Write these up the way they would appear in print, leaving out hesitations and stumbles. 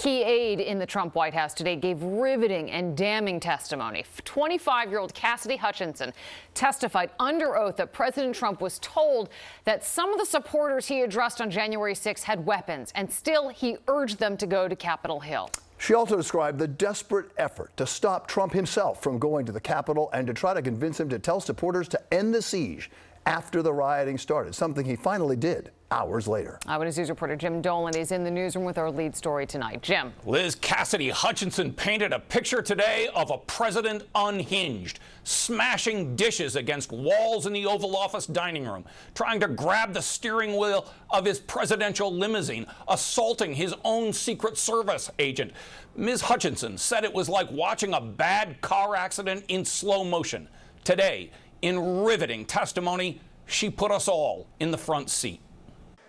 Key aide in the Trump White House today gave riveting and damning testimony. 25-year-old Cassidy Hutchinson testified under oath that President Trump was told that some of the supporters he addressed on January 6 had weapons, and still he urged them to go to Capitol Hill. She also described the desperate effort to stop Trump himself from going to the Capitol and to try to convince him to tell supporters to end the siege after the rioting started, something he finally did hours later. Eyewitness News reporter Jim Dolan is in the newsroom with our lead story tonight. Jim. Liz, Cassidy Hutchinson painted a picture today of a president unhinged, smashing dishes against walls in the Oval Office dining room, trying to grab the steering wheel of his presidential limousine, assaulting his own Secret Service agent. Ms. Hutchinson said it was like watching a bad car accident in slow motion. Today, in riveting testimony, she put us all in the front seat.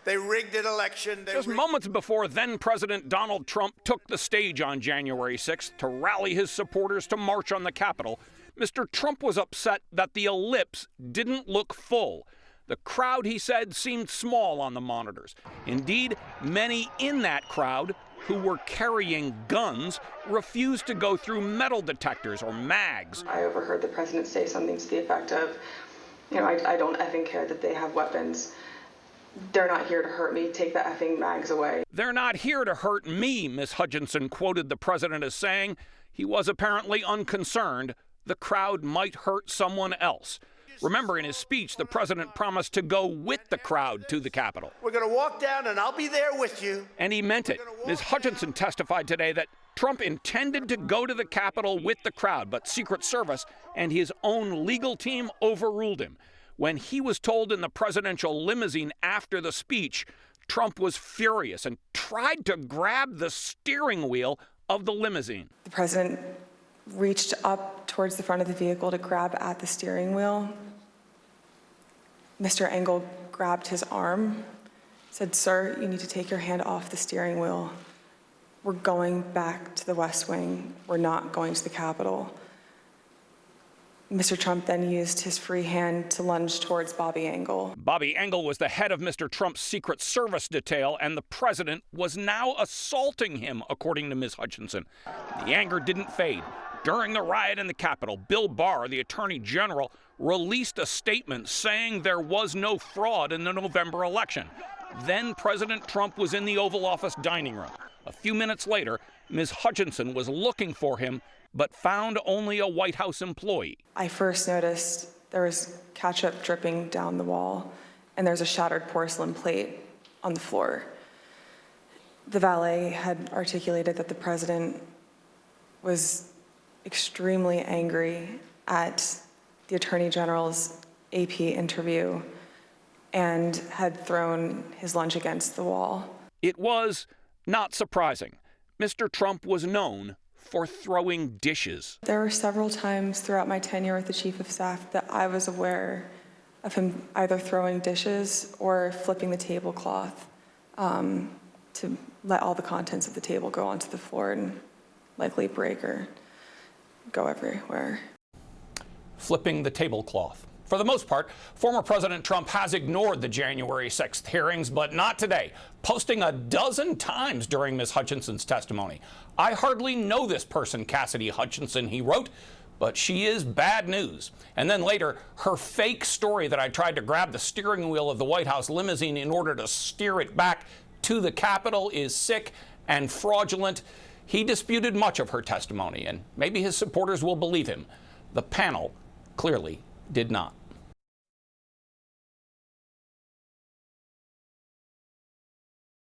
They rigged an election. Just moments before then-President Donald Trump took the stage on January 6th to rally his supporters to march on the Capitol, Mr. Trump was upset that the ellipse didn't look full. The crowd, he said, seemed small on the monitors. Indeed, many in that crowd who were carrying guns refused to go through metal detectors or mags. I overheard the president say something to the effect of, I don't effing care that they have weapons. They're not here to hurt me. Take the effing mags away. They're not here to hurt me, Ms. Hutchinson quoted the president as saying. He was apparently unconcerned the crowd might hurt someone else. Remember, in his speech, the president promised to go with the crowd to the Capitol. We're going to walk down, and I'll be there with you. And he meant it. Ms. Hutchinson testified today that Trump intended to go to the Capitol with the crowd, but Secret Service and his own legal team overruled him. When he was told in the presidential limousine after the speech, Trump was furious and tried to grab the steering wheel of the limousine. The president reached up towards the front of the vehicle to grab at the steering wheel. Mr. Engel grabbed his arm, said, "Sir, you need to take your hand off the steering wheel. We're going back to the West Wing. We're not going to the Capitol." Mr. Trump then used his free hand to lunge towards Bobby Engel. Bobby Engel was the head of Mr. Trump's Secret Service detail, and the president was now assaulting him, according to Ms. Hutchinson. The anger didn't fade. During the riot in the Capitol, Bill Barr, the Attorney General, released a statement saying there was no fraud in the November election. Then President Trump was in the Oval Office dining room. A few minutes later, Ms. Hutchinson was looking for him, but found only a White House employee. I first noticed there was ketchup dripping down the wall, and there's a shattered porcelain plate on the floor. The valet had articulated that the president was extremely angry at the Attorney General's AP interview and had thrown his lunch against the wall. It was not surprising. Mr. Trump was known for throwing dishes. There were several times throughout my tenure with the Chief of Staff that I was aware of him either throwing dishes or flipping the tablecloth to let all the contents of the table go onto the floor and likely break or go everywhere. Flipping the tablecloth. For the most part, former President Trump has ignored the January 6th hearings, but not today, posting a dozen times during Ms. Hutchinson's testimony. "I hardly know this person, Cassidy Hutchinson," he wrote, "but she is bad news." And then later, her fake story that I tried to grab the steering wheel of the White House limousine in order to steer it back to the Capitol is sick and fraudulent. He disputed much of her testimony, and maybe his supporters will believe him. The panel clearly did not.